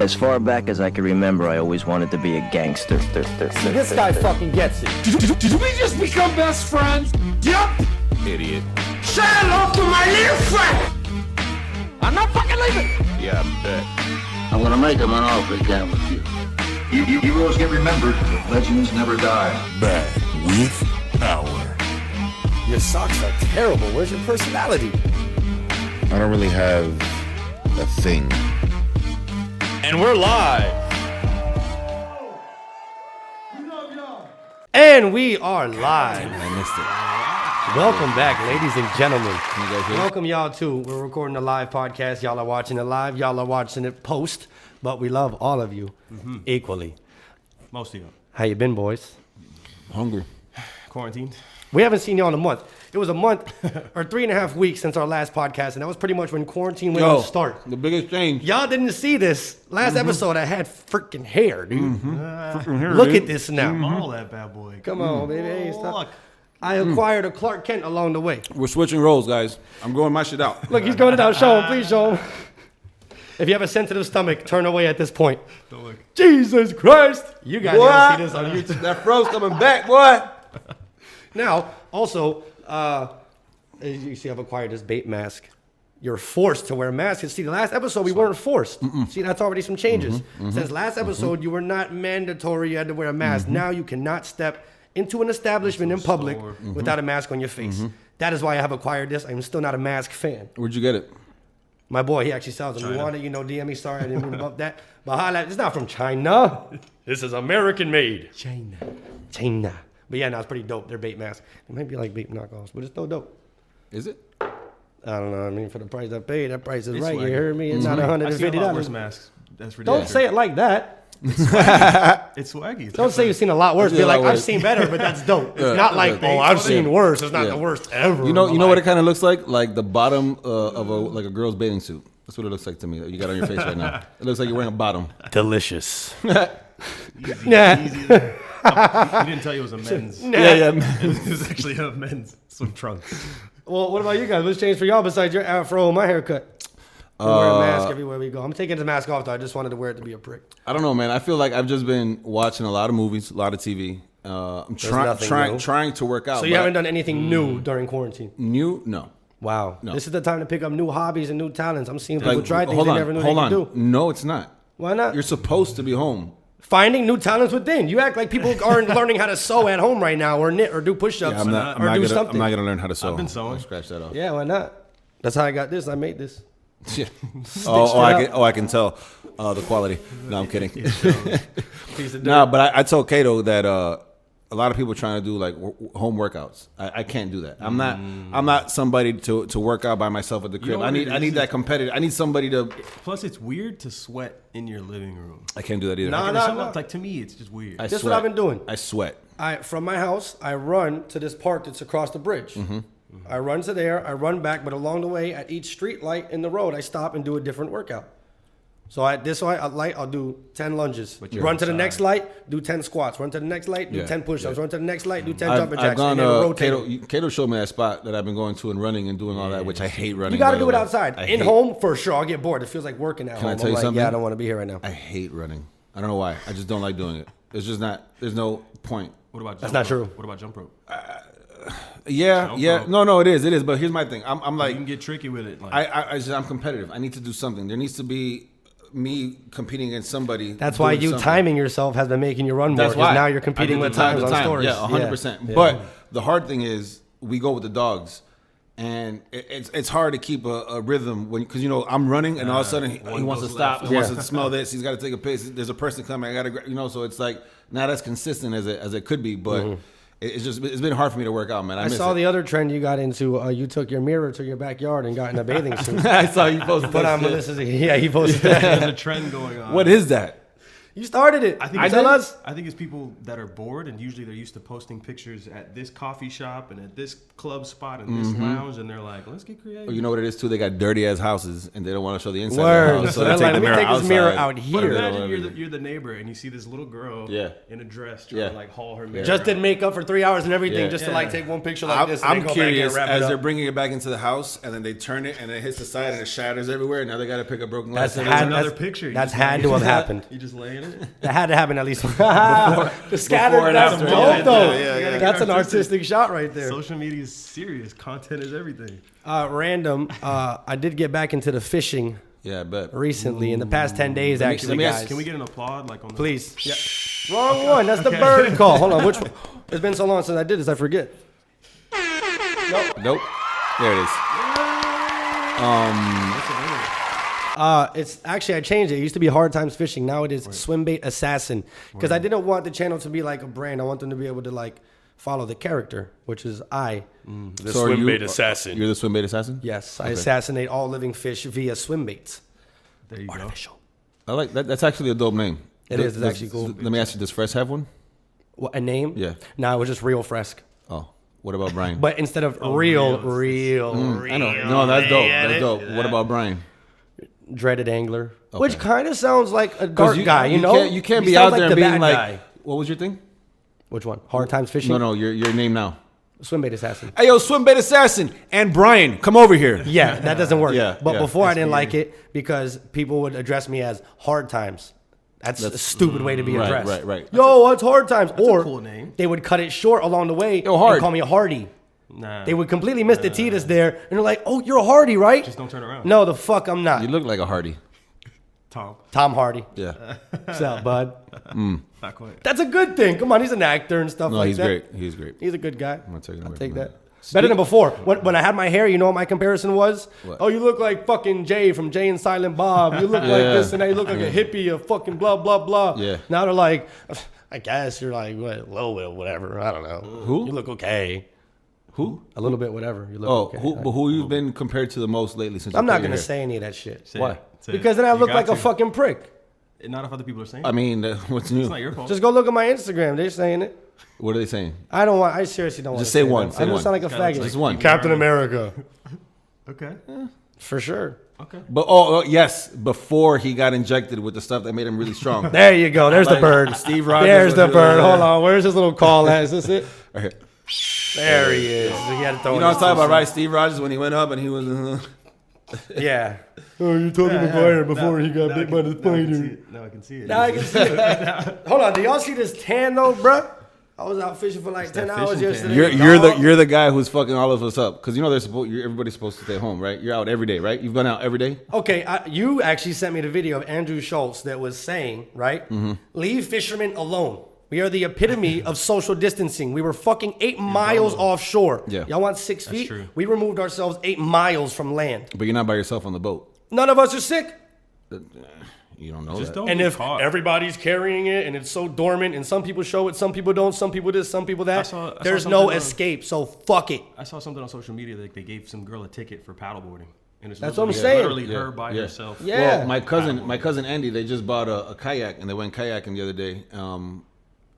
As far back as I can remember, I always wanted to be a gangster. This guy fucking gets it. Did we just become best friends? Yup! Idiot. Say hello to my little friend! I'm not fucking leaving! Yeah, I bet. I'm gonna make him an offer again with you. Heroes get remembered, but legends never die. Bad with power. Your socks are terrible. Where's your personality? I don't really have a thing. And we're live. And we are live. I missed it. Welcome back, ladies and gentlemen. Can you guys hear? Welcome y'all too. We're recording a live podcast. Y'all are watching it live. Y'all are watching it post. But we love all of you equally. Most of you. How you been, boys? Hungry. Quarantined. We haven't seen y'all in a month. It was a month or 3.5 weeks since our last podcast, and that was pretty much when quarantine went on start. The biggest change. Y'all didn't see this last episode. I had freaking hair, dude. Look at this now. Model that bad boy. Come on, baby. Hey, stop. Look. I acquired a Clark Kent along the way. We're switching roles, guys. I'm growing my shit out. Look, he's going it out. Show him. Please show him. If you have a sensitive stomach, turn away at this point. Don't look. Jesus Christ. You guys gotta see this on YouTube. That fro's coming back, boy. Now, also, as you see, I've acquired this bait mask. You're forced to wear masks. See, the last episode, we weren't forced. See, that's already some changes. Since last episode, you were not mandatory. You had to wear a mask. Now you cannot step into an establishment in public without a mask on your face. That is why I have acquired this. I'm still not a mask fan. Where'd you get it? My boy, he actually sells them. You want it, DM me. Sorry, I didn't mean about that. But holla, it's not from China. This is American made. China. But yeah, no, it's pretty dope. They're bait masks. It might be like bait knockoffs, but it's still dope. Is it? I don't know. I mean, for the price I paid, that price is It's right. swaggy. You heard me? It's not I see a lot worse $150. masks. That's ridiculous. Don't say it like that. It's swaggy. Don't say you've seen a lot worse. I've Be seen a like, lot I've worse. seen better, but that's dope. It's Yeah, not like, yeah. oh, I've seen Yeah. worse. It's not Yeah. the worst ever. You know what it kind of looks like? Like the bottom of a girl's bathing suit. That's what it looks like to me. You got on your face right now. It looks like you're wearing a bottom. Delicious. Easy. Nah. Easy. He didn't tell you it was a men's. Yeah. It was actually a men's swim trunk. Well, what about you guys? What's changed for y'all besides your afro and my haircut? We wear a mask everywhere we go. I'm taking the mask off, though. I just wanted to wear it to be a prick. I don't know, man. I feel like I've just been watching a lot of movies, a lot of TV. I'm nothing new. trying to work out. So you haven't done anything new during quarantine? new? No. Wow. No. This is the time to pick up new hobbies and new talents. I'm seeing people Like, try things hold they on, never knew hold they on. could do. No, it's not. Why not? You're supposed to be home. Finding new talents within. You act like people aren't learning how to sew at home right now, or knit, or do push-ups, Yeah, I'm not or do gonna, something. I'm not gonna learn how to sew. I've been sewing. I'll scratch that off. Yeah, why not? That's how I got this. I made this. Yeah. it up. I can tell the quality. No, I'm kidding. Piece of dirt. Nah, but I told Kato that a lot of people are trying to do like home workouts. I can't do that. I'm not somebody to work out by myself at the crib. know I what it need is? that competitive. I need somebody to. Plus, it's weird to sweat in your living room. I can't do that either. Nah, Like, nah, some- nah. Like to me, it's just weird. I This is sweat. what I've been doing. I sweat. From my house, I run to this park that's across the bridge. I run to there, I run back, but along the way, at each street light in the road, I stop and do a different workout. So at this light, I'll do 10 lunges. But you're Run to the outside. next light, do 10 squats. Run to the next light, do Yeah, 10 push-ups. yeah. Run to the next light, do 10 I've jumping jacks. gone. And then rotate. Kato showed me that spot that I've been going to and running and doing all that, which I hate running. You got to by the do it way. outside. I In hate- home, for sure, I'll get bored. It feels like working at Can I home. tell I'm you like, something? yeah, I don't want to be here right now. I hate running. I don't know why. I just don't like doing it. It's just not. There's no point. What about That's jump not rope? true. What about jump rope? Yeah, Jump yeah. rope. No, it is. But here's my thing. I'm You like, can get tricky with it. Like, I'm competitive. I need to do something. There needs to be me competing against somebody. That's why doing you something. timing yourself has been making you run more. That's 'cause why now you're I competing did with the time times to on time. stories. Yeah, 100%. Yeah. But the hard thing is we go with the dogs. And it's hard to keep a rhythm because I'm running and all of a sudden he one wants to goes stop. left. He wants to smell this. He's got to take a piss. There's a person coming. I got to so it's like not as consistent as it could be. But it's been hard for me to work out, man. I I miss saw it. the other trend you got into. You took your mirror to your backyard and got in a bathing suit. I saw you posted But that shit. he posted that. there's a trend going on. What is that? You started it. I think You tell us. I think it's people that are bored, and usually they're used to posting pictures at this coffee shop and at this club spot and this lounge, and they're like, let's get creative. You know what it is too? They got dirty ass houses and they don't want to show the inside Word. of the house. So they're they like, let me take this mirror outside. out here. Imagine you're the neighbor and you see this little girl Yeah. in a dress trying Yeah. to like haul her mirror. Just did makeup for 3 hours and everything Yeah. just to like take one picture like I'm, this. And I'm then go curious back and wrap as it they're up. bringing it back into the house and then they turn it and it hits the side and it shatters everywhere. And now they got to pick up broken glass. That's There's had- another that's- picture. You That's just had lay to in have it. happened. You just lay in it. That had to happen at least. The scattered. and That's after. dope Yeah, though. yeah. That's an artistic shot right there. Social media is serious. Content is everything. Random. I did get back into the fishing Yeah, I bet. recently in the past 10 days. Let me Actually, ask- guys. Can we get an applaud like on the Please. Yeah. Wrong one. That's the bird call. Hold on. Which one? It's been so long since I did this. I forget. Nope. There it is. It's actually I changed it. It used to be Hard Times Fishing. Now it is Swim Bait Assassin because I didn't want the channel to be like a brand. I want them to be able to like follow the character, which is I. The swim bait assassin. You're the swim bait assassin? Yes, I assassinate all living fish via swim baits. There you go. Artificial. I like that. That's actually a dope name. It is. It's actually cool. Let me ask you, does Fresh have one? What, a name? Yeah. No, it was just Real Fresque. Oh, what about Brian? But instead of real, I know. No, that's dope. That's dope. What about Brian? dreaded angler, Okay. which kind of sounds like a dark you, guy. You know, you can't He be sounds out there the and being bad like, guy. what was your thing? Which one? Hard Times Fishing. No, your name now. Swim bait assassin. Hey, yo, swim bait assassin and Brian, come over here. Yeah, that doesn't work. Yeah, but yeah. before I That's didn't weird. like it because people would address me as Hard Times. That's a stupid way to be Right, addressed. right. Yo, what's Hard Times? Or a cool name. they would cut it short along the way Yo, Hard. and call me a Hardy. Nah. They would completely miss the Titus there, and they're like, "Oh, you're a Hardy, right?" Just don't turn around. No, the fuck, I'm not. You look like a Hardy. Tom Hardy. Yeah. What's up, bud? Not quite. That's a good thing. Come on, he's an actor and stuff No, like he's that. great. He's great. He's a good guy. I'm not taking I'll away take from that. that. Better than before. When I had my hair, you know what my comparison was? What? Oh, you look like fucking Jay from Jay and Silent Bob. You look like Yeah. this and that. You look like a hippie, a fucking blah, blah, blah. Yeah. Now they're like, I guess you're like, what, a little bit, whatever. I don't know. Who? You look okay. Who? A little bit, whatever. You look Oh, okay. but who you've been compared to the most lately since? I'm you not cut your going to hair? say any of that shit. Say Why? it. Say Because it. then I You look got like a to. fucking prick. Not if other people are saying I it. mean, what's new? It's not your fault. Just go look at my Instagram. They're saying it. What are they saying? I seriously don't want to Just say one, that. say I one. just sound like a This guy looks faggot. like Just one. Captain America. Okay. For sure. Okay. But yes, before he got injected with the stuff that made him really strong. There you go. There's the Like bird. Steve Rogers There's the was- bird. Hold on. Where's his little call at? Is this it? Right here. There he is. He had to throw You in know what I'm his talking about, two right? Steve Rogers when he went up and he was. cents. Yeah. Oh, you told him McGuire before he got bit by the spider. Now I can see it. Now I can see it. Hold on. Do y'all see this tan though, bruh? I was out fishing for like 10 that hours fishing tan. yesterday. You're the guy who's fucking all of us up because you know everybody's supposed to stay home, right? You're out every day, right? You've gone out every day. Okay, you actually sent me the video of Andrew Schultz that was saying, right? Mm-hmm. Leave fishermen alone. We are the epitome of social distancing. We were fucking 8 miles offshore. Yeah. Y'all want 6 feet? true. We removed ourselves 8 miles from land. But you're not by yourself on the boat. None of us are sick. You don't know Just that. don't And get if caught. everybody's carrying it and it's so dormant and some people show it, some people don't, some people this, some people that, I saw there's no something on- escape. So fuck it. I saw something on social media that they gave some girl a ticket for paddleboarding. And it's That's what I'm literally- saying. Literally her by Yeah. herself. Yeah. Well, my cousin Andy, they just bought a kayak and they went kayaking the other day.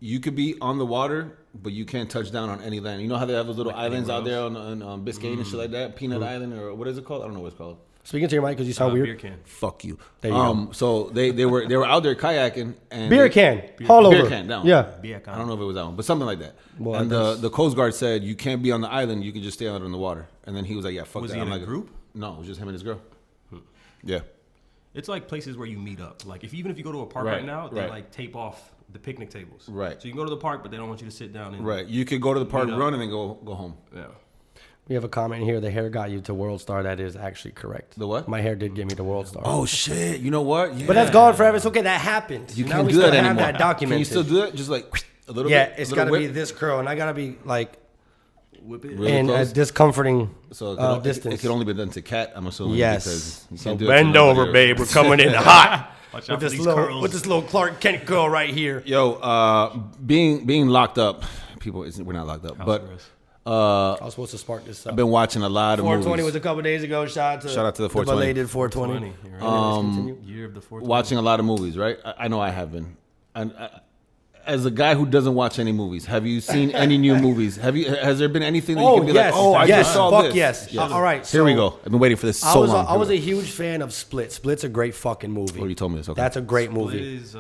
You could be on the water, but you can't touch down on any land. You know how they have those little islands out there on Biscayne and shit like that, Peanut Island or what is it called? I don't know what it's called. Speaking to your mic because you sound Beer weird. can. Fuck you. There you go. So they were out there kayaking and Beer can. All beer over. can down. Yeah. Beer can. I don't know if it was that one, but something like that. Well, and that's- the Coast Guard said you can't be on the island. You can just stay out in the water. And then he was like, "Yeah, fuck Was that." he I'm in a like, group? No, it was just him and his girl. Yeah. It's like places where you meet up. Like even if you go to a park Right, right now, they right. like tape off the picnic tables. Right. So you can go to the park, but they don't want you to sit down and Right. You could go to the park, Meet up. run, and then go home. Yeah. We have a comment here. The hair got you to World Star. That is actually correct. The what? My hair did get me to World Star. Oh shit! You know what? Yeah. But that's gone forever. It's okay. That happened. You Now can't we do still that have anymore. that documented. Can you still do that? Just like a little Yeah, bit. it's a got to little be whip? this curl, and I got to be like Whip it. Really in a close? discomforting So it distance. could only be done to cat. I'm assuming. Yes. Because you So can't do it to bend nobody over, else. babe. We're coming in hot Watch out with for this these little Clark Kent girl right here. Yo, being locked up. People, we're not locked up, but arrest. I was supposed to spark this up. I've been watching a lot of 420 was movies. a couple days ago. Shout out to the 420. belated 420. You're right. Continue. Year of the 420. Watching a lot of movies, right? I know I have been. as a guy who doesn't watch any movies, have you seen any new movies? Has there been anything that you Oh can be yes, like, oh, I yes, just saw fuck this? yes. All right, Here we so go. I've been waiting for this so long. I was a huge fan of Split. Split's a great fucking movie. Oh, you told me this. Okay. That's a great It movie. is,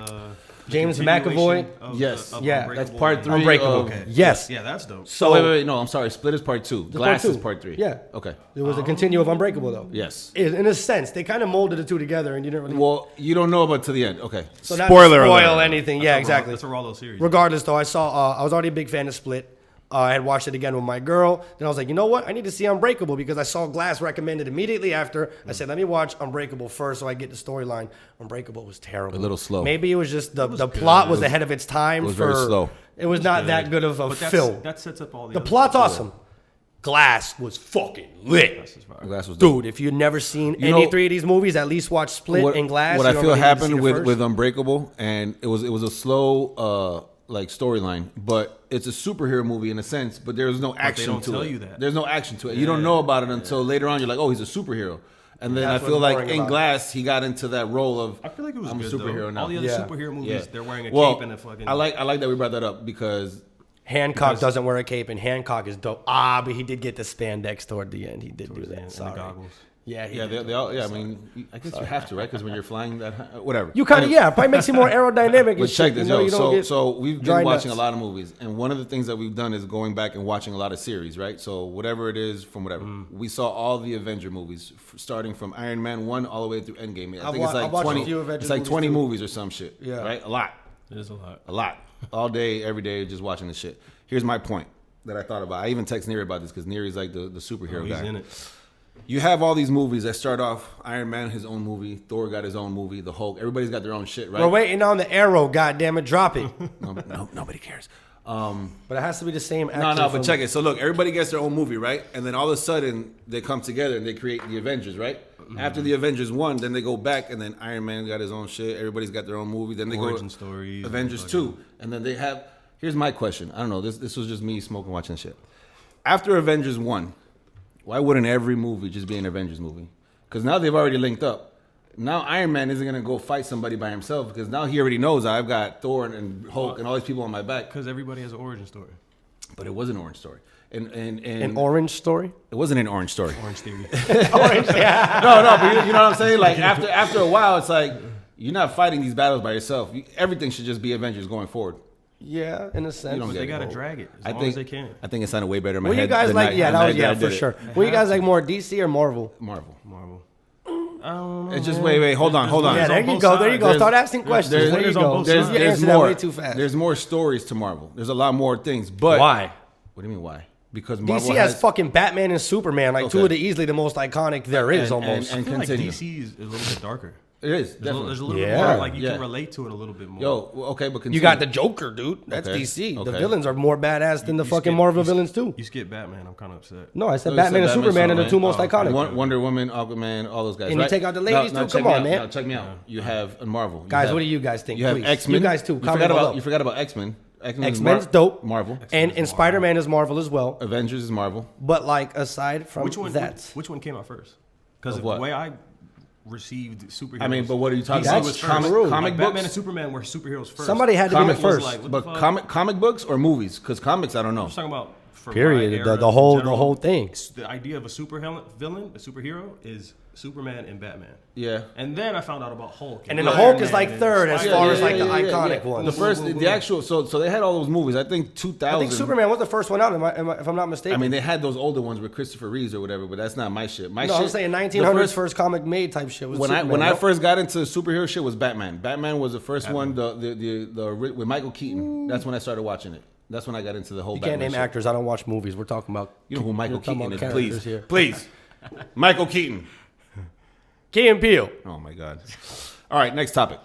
James continuation McAvoy? of Yes. of Yeah, Unbreakable. that's part 3. Unbreakable. Okay. Yes. Yeah, that's dope. So wait. No, I'm sorry. Split is part 2. Glass part is 2. part 3. Yeah. Okay. It was a continue of Unbreakable though. Yes. In a sense, they kind of molded the two together, and you didn't really. Well, you don't know about to the end. Okay. so not Spoiler to spoil alert. anything. Yeah, exactly. That's a Rollo series. Regardless, though, I saw. I was already a big fan of Split. I had watched it again with my girl. Then I was like, you know what? I need to see Unbreakable because I saw Glass recommended immediately after. I said, let me watch Unbreakable first so I get the storyline. Unbreakable was terrible. A little slow. Maybe it was just the plot was ahead of its time. It was very slow. It was not that good of a But film. that sets up all the The other plot's stuff. awesome. Glass was fucking lit. Glass was dope. Dude, if you've never seen You any know- 3 of these movies, at least watch Split and Glass. What You I don't feel really need to see happened the with first. Unbreakable, and it was a slow like storyline, but it's a superhero movie in a sense. But there's no action don't to tell it. you that. There's no action to it. You don't know about it until later on. You're like, oh, he's a superhero. And then That's I feel what's like boring in about it. Glass, he got into that role of I feel like it was I'm good, a superhero though. now. All the other Yeah. superhero movies, they're wearing a Well, cape and a fucking. I like that we brought that up because Hancock doesn't wear a cape, and Hancock is dope. But he did get the spandex toward the end. He did do the that. end, and the Sorry. goggles. Yeah, he yeah, did. they all. Yeah, I mean, I guess you have to, right? Because when you're flying that, whatever. You kind of, Anyway. yeah, probably makes you more aerodynamic. But and check shit, this, you know, yo. you don't get So we've dry been watching nuts. a lot of movies, and one of the things that we've done is going back and watching a lot of series, right? So whatever it is from whatever, we saw all the Avenger movies, starting from Iron Man 1 all the way through Endgame. I think it's I've like watched a 20. few Avengers It's like 20 movies, too. movies or some shit. Yeah. right. A lot, It is a lot. a lot, all day, every day, just watching this shit. Here's my point that I thought about. I even text Neri about this because Neri's like the superhero He's guy. in it. You have all these movies that start off Iron Man his own movie, Thor got his own movie, the Hulk. Everybody's got their own shit, right? We're waiting on the arrow. God damn it, drop it. Nobody cares. But it has to be the same actor. No, but from- check it. So look, everybody gets their own movie, right? And then all of a sudden they come together and they create the Avengers, right? After the Avengers 1, then they go back and then Iron Man got his own shit. Everybody's got their own movie. Then they Origin go stories, Avengers and 2, and then they have. Here's my question. I don't know. This was just me smoking watching shit. After Avengers 1, why wouldn't every movie just be an Avengers movie? Because now they've already linked up. Now Iron Man isn't gonna go fight somebody by himself because now he already knows I've got Thor and Hulk and all these people on my back. Because everybody has an origin story. But it was an Orange Story. And An orange story. it wasn't an Orange Story. Orange theory. Orange, yeah. No, but you know what I'm saying? Like after a while, it's like you're not fighting these battles by yourself. Everything should just be Avengers going forward. Yeah, in a sense. don't But get they it. gotta drag it as I long think as they can. I think it sounded way better in my Were head. you guys than like? I- Yeah, than that I- was than I for did it. sure. Were you guys like more DC or Marvel? Marvel. Marvel. It's just wait, hold on. Yeah, there on you both go. There you sides. go. There's- Start asking questions. there's- There you there's on go. both There's, sides. you There's answered that more. way too fast. There's more stories to Marvel. There's a lot more things. But Why? What do you mean why? Because Marvel DC has fucking Batman and Superman, like two Okay. of the easily the most iconic there is almost. and I feel like continue. DC is a little bit darker. It is There's definitely. a little bit Yeah. more, like you Yeah. can relate to it a little bit more. Yo, well, okay, but continue. You got the Joker, dude. That's Okay, DC. The okay. villains are more badass than the You fucking skip- Marvel you skip- villains too. You skip Batman, I'm kind of upset. No, I said No, you Batman said and Superman are the Superman. two most Oh, iconic. Wonder Woman, Aquaman, all those guys. And you right? take out the ladies Now too? check Come me on, out. man. Now check me out. You have a Marvel. You Guys, have- what do you guys think? You have Please. X-Men. You guys too. You Comment forgot below. about X-Men. X-Men's dope. Marvel. And Spider-Man is Marvel as well. Avengers is Marvel. But like aside from Which one? that, Which one came out first? Because Of the what? way I received superheroes. I mean, but what are you talking DC about? was That's first. true. Like, Comic Batman books? and Superman were superheroes first. somebody had to be the Comic was first. like, what But the fuck? comic books or movies? Because comics, I don't know. I'm talking about for Period. my The- era the in whole- general, the whole thing. The idea of a villain, a superhero, is Superman and Batman. Yeah. And then I found out about Hulk. And then the Iron Hulk is Man like and third as Spider-Man. far as like the iconic ones. The first, the actual, so they had all those movies. I think 2000. I think Superman was the first one out, if I'm not mistaken. I mean, they had those older ones with Christopher Reeves or whatever, but that's not my shit. My no, shit. I'm saying the 1900s first comic made type shit was When Superman, I no? first got into superhero shit was Batman. Batman was the first one. The with Michael Keaton. That's when I started watching it. That's when I got into the whole. You Batman can't name shit. actors. I don't watch movies. We're talking about. You know who Michael we're talking Keaton about is? characters Please, here. please, Michael Keaton. Key and Peele. Oh my God. All right, next topic.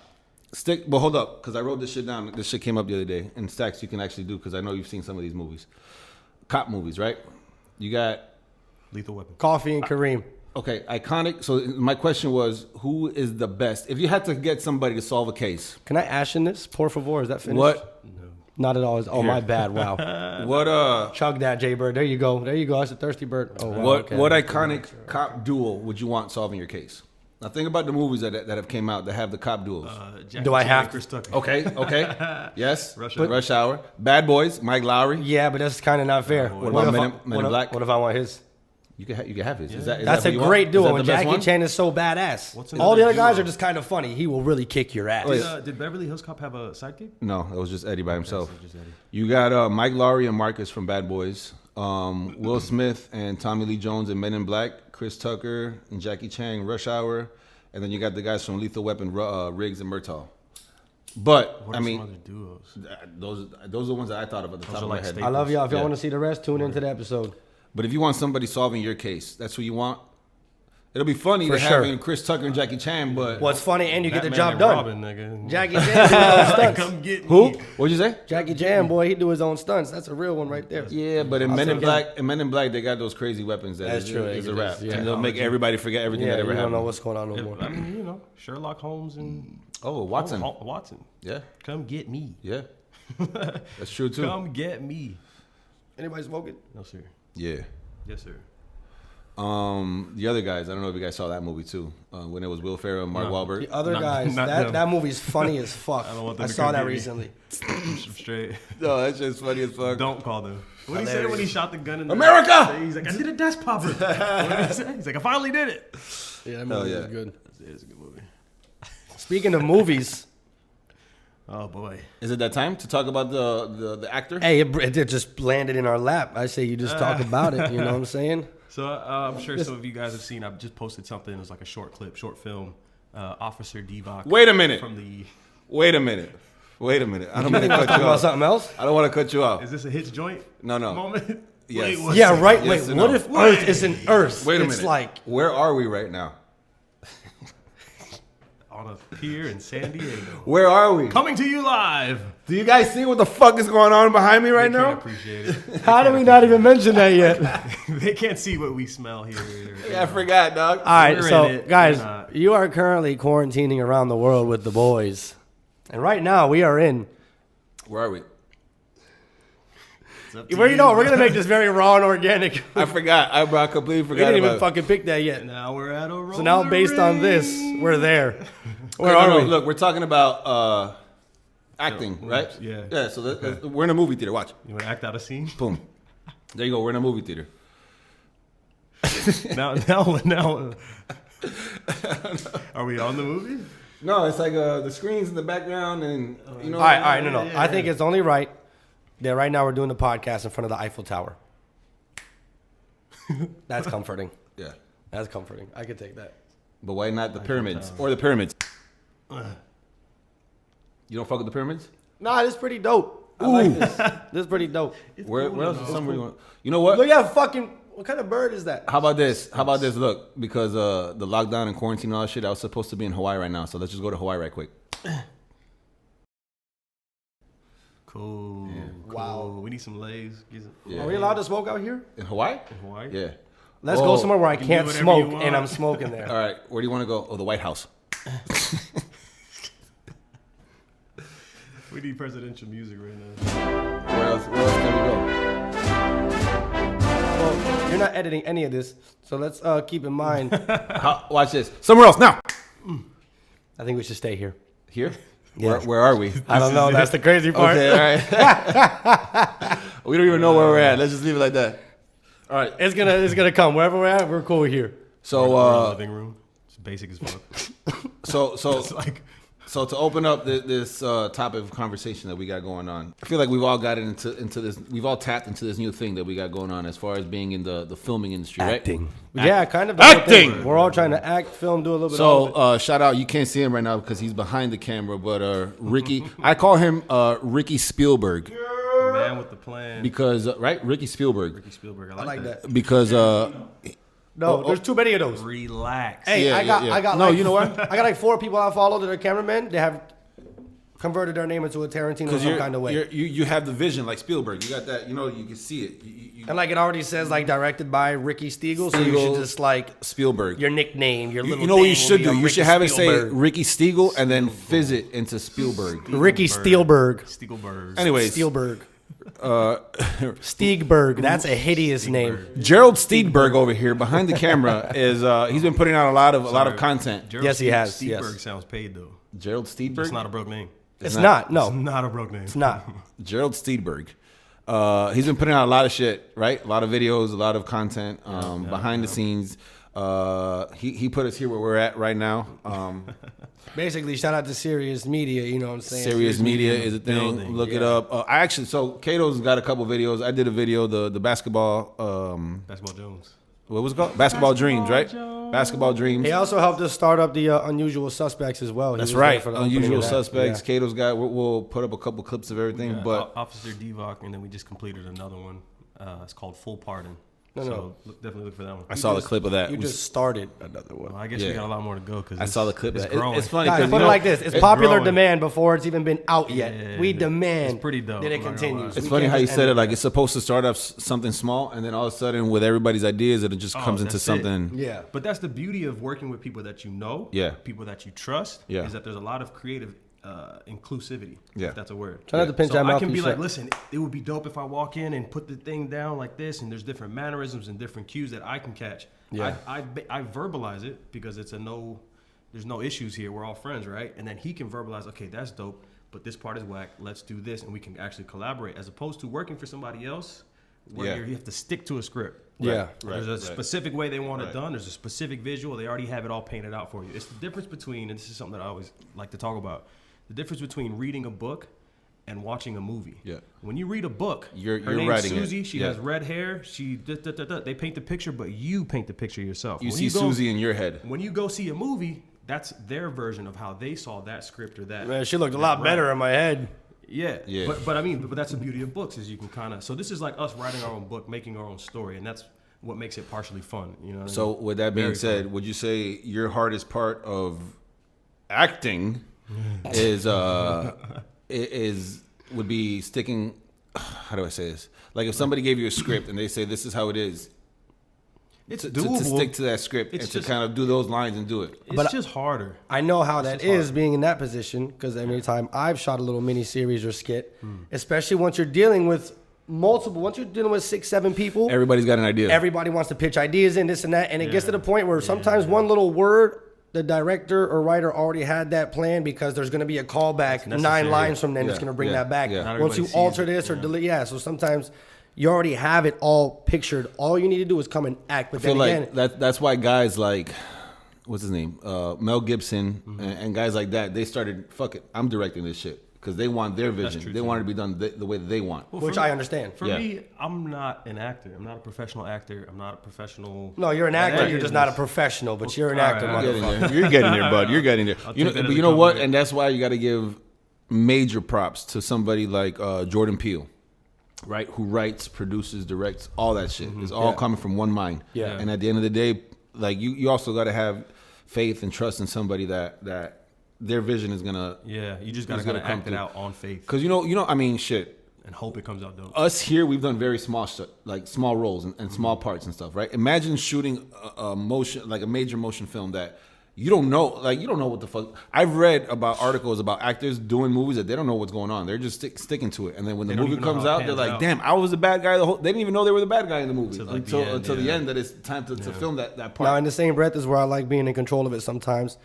But hold up, because I wrote this shit down. This shit came up the other day. And Stacks, you can actually do, because I know you've seen some of these movies. Cop movies, right? You got, Lethal Weapon. Coffee and Kareem. okay, iconic. So my question was, who is the best? If you had to get somebody to solve a case, Can I ash in this? Por favor. Is that finished? what, Not at all. Oh, my bad. Wow. what, Chug that, Jay Bird. There you go. There you go. That's a thirsty bird. Oh, wow. what, okay. what iconic cop duel would you want solving your case? Now think about the movies that have came out that have the cop duels. Jackie Do I Chan, have to? Chris Tucker. Okay. Yes. Rush Hour. Bad Boys. Mike Lowry. Yeah, but that's kind of not fair. What about Men in Black? What if I want his? You can have his. Is that That's what a you want? great Is duo, that and the best Jackie one? Chan is so badass. What's All the another other guys duo? are just kind of funny. He will really kick your ass. Did Beverly Hills Cop have a sidekick? No, it was just Eddie by himself. Just Eddie. You got Mike Lowry and Marcus from Bad Boys. Will Smith and Tommy Lee Jones in Men in Black. Chris Tucker and Jackie Chan, Rush Hour. And then you got the guys from Lethal Weapon, Riggs and Murtaugh. But, What I are mean, some other duos? those are the ones that I thought of at the top are of my like head. I love y'all. If y'all Yeah. want to see the rest, tune into the episode. But if you want somebody solving your case, that's who you want. It'll be funny For to sure. having Chris Tucker and Jackie Chan, but What's funny, and you get the Batman job and done. Robin, nigga. Jackie Chan do his own stunts. Come get who? me. What'd you say? Jackie Chan, boy, he do his own stunts. That's a real one right there. Yeah, but in I'll Men in take Black, they got those crazy weapons. That's true. It's a It wrap, is, yeah. and they'll make everybody forget everything Yeah, that you ever don't know happened. what's going on no more. I mean, you know, Sherlock Holmes and Watson. Watson. Yeah, Come get me. yeah, that's true too. Come get me. Anybody smoking? No, sir. Yeah. Yes, sir. The other guys, I don't know if you guys saw that movie too, when it was Will Ferrell and Mark Wahlberg. The other Not- guys, not them. that movie's funny as fuck. don't want them I to saw come that get me. recently. I'm straight. No, that's just funny as fuck. Don't call them. What did he say when he shot the gun in the America! He's like, I did a desk popper. What did he say? He's like, I finally did it. Yeah, that Hell movie yeah. was good. It's a good movie. Speaking of movies, Oh boy. Is it that time to talk about the actor? hey, it just landed in our lap. I say you just talk about it. You know what I'm saying? So I'm sure some of you guys have seen. I've just posted something. It was like a short film. Officer Divock. Wait a minute. From the. Wait a minute. I don't mean to cut Talking you about off. something else? I don't want to cut you off. Is this a hits joint? No. Moment. Yes. Wait, what's Yeah, it? right. Yes Wait, and what no. if Earth isn't Earth? Wait a It's minute. like Where are we right now? On a pier in San Diego. Where are we? Coming to you live. Do you guys see what the fuck is going on behind me right They can't now? appreciate it. how do we not even mention that yet? They can't see what we smell here. Yeah, I forgot, dog. All right, We're so in it. guys, We're not. you are currently quarantining around the world with the boys, and right now we are in. Where are we? It's up to Where you know you. we're gonna make this very raw and organic. I forgot. I completely We forgot didn't even about it. fucking pick that yet. Now we're at a roller So now, based on this, we're there. Where No, are no, we? Look, we're talking about acting, right? yeah. Yeah. So we're in a movie theater. Watch. You want to act out a scene? Boom. There you go. We're in a movie theater. now. Are we on the movie? No, it's like the screens in the background, and you know. All right, no. Yeah, I think it's only right that right now we're doing the podcast in front of the Eiffel Tower. That's comforting. Yeah. That's comforting. I could take that. But why not the pyramids or the pyramids? You don't fuck with the pyramids? Nah, this is pretty dope. I like this. This is pretty dope. Where else is somebody going? You know what? Look at fucking. What kind of bird is that? How about this? Look, because the lockdown and quarantine and all that shit, I was supposed to be in Hawaii right now, so let's just go to Hawaii right quick. Cool. Wow. We need some lays. Yeah. Are we allowed to smoke out here? In Hawaii? Hawaii? Yeah. Let's Oh, go somewhere where I you can can't do whatever smoke you want. and I'm smoking there. All right. Where do you want to go? Oh, the White House. We need presidential music right now. Where else can we Well, you're not editing any of this, so let's keep in mind. go? Watch this. Somewhere else now. I think we should stay here. Here? Yeah. Where are we? I don't know. That's the crazy part. Okay, all right. We don't even know where we're at. Let's just leave it like that. All right. It's gonna come wherever we're at. We're cool here. So, We're in the living room. It's basic as fuck. It's like So to open up this topic of conversation that we got going on, I feel like we've all gotten into this. We've all tapped into this new thing that we got going on as far as being in the filming industry, right? Yeah, kind of. the whole Acting! thing. We're all trying to act, film, do a little bit of all of it. So shout out. You can't see him right now because he's behind the camera, but Ricky, I call him Ricky Spielberg man with the plan. because right, Ricky Spielberg, Ricky Spielberg. I like that. because No, there's too many of those. Relax. Hey, Yeah, I yeah. got. No, like, you know what? I got like 4 people I follow that are cameramen. They have converted their name into a Tarantino some kind of way. you have the vision like Spielberg. You got that. You know, you can see it. You And like it already says, like directed by Ricky Stiegel, so you should Stiegel, just like Spielberg. your nickname, your little. You know what you thing should will do? be You Ricky should have it say Spielberg. Ricky Stiegel and then fizz it into Spielberg. Ricky Spielberg. Stiegelberg. Anyways, Spielberg. Steegberg. That's a hideous name. Gerald Steedberg over here behind the camera is he's been putting out a lot of content. Gerald Yes, he has, Steedberg yes. sounds paid though. Gerald Steedberg. It's not a broke name. It's not. No, It's not a broke name. it's not. Gerald Steedberg. He's been putting out a lot of shit, right? A lot of videos, a lot of content behind the scenes. He put us here where we're at right now. Basically, shout out to Serious Media. You know what I'm saying? Serious Media is a thing. building, Look it up. I actually, so Kato's got a couple videos. I did a video, the basketball. Basketball Jones. What was it called? Basketball Dreams, right? Basketball Dreams. He also helped us start up the Unusual Suspects as well. He That's was there right. for the opening Unusual of that. Suspects. Yeah. Kato's got. We'll put up a couple clips of everything, but Officer Divock, and then we just completed another one. It's called Full Pardon. No. So definitely look for that one. I saw the clip of that. You We- just started another one. Well, I guess Yeah. we got a lot more to go because I saw the clip. It's It- growing. It's funny Guys, because put it like this: it's popular growing. demand before it's even been out yet. Yeah, We man. demand It's pretty dope, that it I'm not gonna continues. lie. It's We funny can't how you just said end it. Like it's supposed to start off something small, and then all of a sudden, with everybody's ideas, it just comes into that's it. something. Yeah. But that's the beauty of working with people that you know, Yeah. people that you trust, Yeah. is that there's a lot of creative inclusivity, Yeah. if that's a word. Try not to pinch So that I mouthpiece can be like, up. listen, it would be dope if I walk in and put the thing down like this, and there's different mannerisms and different cues that I can catch. Yeah. I verbalize it because there's no issues here. We're all friends, right? And then he can verbalize, okay, that's dope, but this part is whack. Let's do this, and we can actually collaborate, as opposed to working for somebody else where Yeah. you have to stick to a script. Yeah. There's a specific way they want it done. There's a specific visual. They already have it all painted out for you. It's the difference between, and this is something that I always like to talk about, the difference between reading a book and watching a movie. Yeah. When you read a book, You're her name's writing it. Susie. She Yeah. has red hair. She they paint the picture, but you paint the picture yourself. You When see go- Susie in your head. When you go see a movie, that's their version of how they saw that script or that. Man, she looked a lot better in my head. Yeah, Yeah. But I mean, but that's the beauty of books, is you can kind of. So this is like us writing our own book, making our own story, and that's what makes it partially fun. You know. What I So, mean? with that being Very said, fun. would you say your hardest part of acting is would be sticking? How do I say this? Like if somebody gave you a script and they say this is how it is, it's to doable. stick to that script It's and to just- kind of do those lines and do it. It's just harder. I know how that is being in that position because every time I've shot a little mini series or skit, especially once you're dealing with once you're dealing with 6-7 people, Everybody's got an idea. everybody wants to pitch ideas in this and that, and it gets to the point where sometimes one little word, the director or writer already had that plan because there's going to be a callback 9 necessary. lines from then that's Yeah, going to bring yeah, that back. yeah. Not Once you everybody alter sees it, this or delete, so sometimes you already have it all pictured. All you need to do is come and act. But I feel then like again, that's why guys like what's his name, Mel Gibson Mm-hmm. and guys like that, they started fuck it, I'm directing this shit because they want their vision. true, They too. want it to be done the way that they want. Well, which for I me- understand. For Yeah. me, I'm not an actor. I'm not a professional actor. I'm not a professional. No, you're an actor. Yeah, You're just not a professional, but you're an All right, actor, all right. motherfucker. You're getting there, bud. You're getting there. You know, take that but as you a know what? compliment. And that's why you got to give major props to somebody like Jordan Peele, right? Who writes, produces, directs, all that shit. It's all Yeah. coming from one mind. Yeah. And at the end of the day, like you also got to have faith and trust in somebody that their vision is gonna. Yeah, you just gotta It's kind gonna of come act it through. out on faith Because you know, I mean, shit. and hope it comes out dope. Us here, we've done very small shit, like small roles and small parts and stuff, right? Imagine shooting a motion, like a major motion film that you don't know, like you don't know what the fuck. I've read about articles about actors doing movies that they don't know what's going on. They're just sticking to it, and then when the They don't movie even know comes how it out, they're pans like, out. "Damn, I was the bad guy." They didn't even know they were the bad guy in the movie Till, like, the until end, the yeah. end. That it's time to film that part. Now, in the same breath is where I like being in control of it sometimes.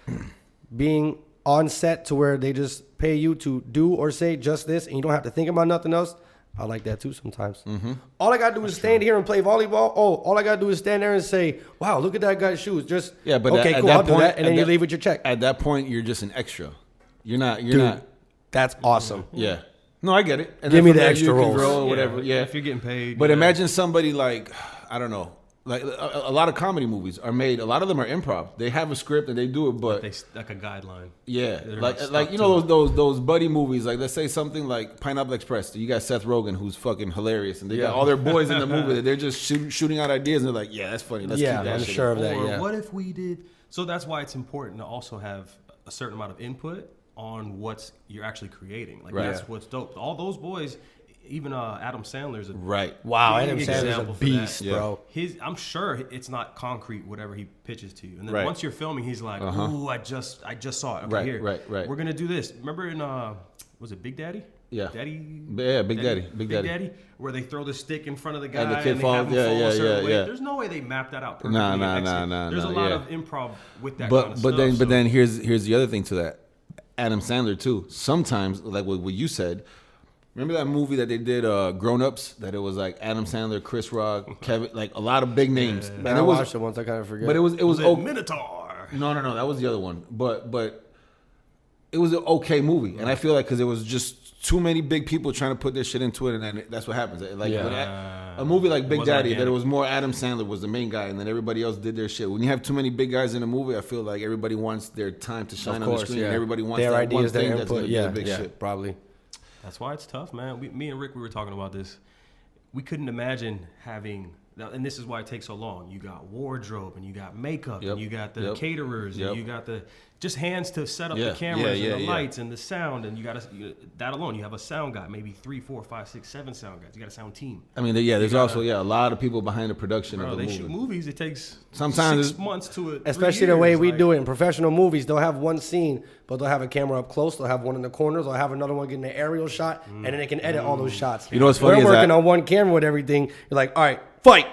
Being on set to where they just pay you to do or say just this and you don't have to think about nothing else. I like that too sometimes. All I got to do is stand here and play volleyball. Oh, all I got to do is stand there and say, wow, look at that guy's shoes. Just, Yeah, but okay, at cool, that I'll do point- that. And then at you that- leave with your check. At that point, you're just an extra. You're not. Dude, that's awesome. Yeah. No, I get it. And Give then me from the there, extra you can roles. grow or whatever. Yeah. if you're getting paid. But yeah. imagine somebody like, I don't know, like a lot of comedy movies are made. A lot of them are improv. They have a script and they do it, but they like a guideline. yeah, They're like stuck you to know it. those buddy movies. Like let's say something like Pineapple Express. You got Seth Rogen who's fucking hilarious, and they got all their boys in the movie that they're just shooting out ideas, and they're like, yeah, that's funny. Let's Yeah, keep that I'm shit sure in. of that. Or Yeah. what if we did? So that's why it's important to also have a certain amount of input on what you're actually creating. Like Right. that's Yeah. what's dope. All those boys, even Adam Sandler's a Right. Wow, great Adam Sandler's a example for that. beast, Yeah. bro. I'm sure it's not concrete whatever he pitches to you, and then Right. once you're filming, he's like, "Ooh, I just saw it. Okay, Right, here, right. We're gonna do this." Remember in was it Big Daddy? Yeah. Daddy. Yeah, Big Daddy. Big Big Daddy. Where they throw the stick in front of the guy And the kid they falls. have him Yeah, fall yeah, a certain yeah, way. yeah. There's no way they mapped that out perfectly. Nah, and exit. There's a lot yeah. of improv with that But kind of but stuff. then so- but then here's the other thing to that. Adam Sandler too. Sometimes like what you said. Remember that movie that they did, Grown Ups? That it was like Adam Sandler, Chris Rock, Kevin, like a lot of big names. Man, And I it was, watched it once. I kind of forget. but it was was it okay. Minotaur? No, that was the other one. But it was an okay movie, and I feel like because it was just too many big people trying to put their shit into it, and then that's what happens. Like Yeah. when a movie like Big wasn't Daddy, that it organic. was more Adam Sandler was the main guy, and then everybody else did their shit. When you have too many big guys in a movie, I feel like everybody wants their time to shine on the screen, and everybody wants their that ideas, one their thing that's input. going to be Yeah, the big yeah, shit. probably. That's why it's tough, man. Me and Rick, we were talking about this. We couldn't imagine having, and this is why it takes so long. You got wardrobe, and you got makeup, Yep, and you got the yep, caterers, yep. and you got the just hands to set up Yeah, the cameras yeah, and the yeah. lights and the sound, and you got that alone. You have a sound guy, maybe 3, 4, 5, 6, 7 sound guys. You got a sound team. I mean, there's gotta- also a lot of people behind the production Bro, of the they movie. shoot movies. It takes Sometimes 6 months to it. Especially the way we do it in professional movies. They'll have one scene, but they'll have a camera up close. They'll have one in the corners. They'll have another one getting an aerial shot, and then they can edit all those shots. You know what's funny We're is working that- on one camera with everything. You're like, all right, fight.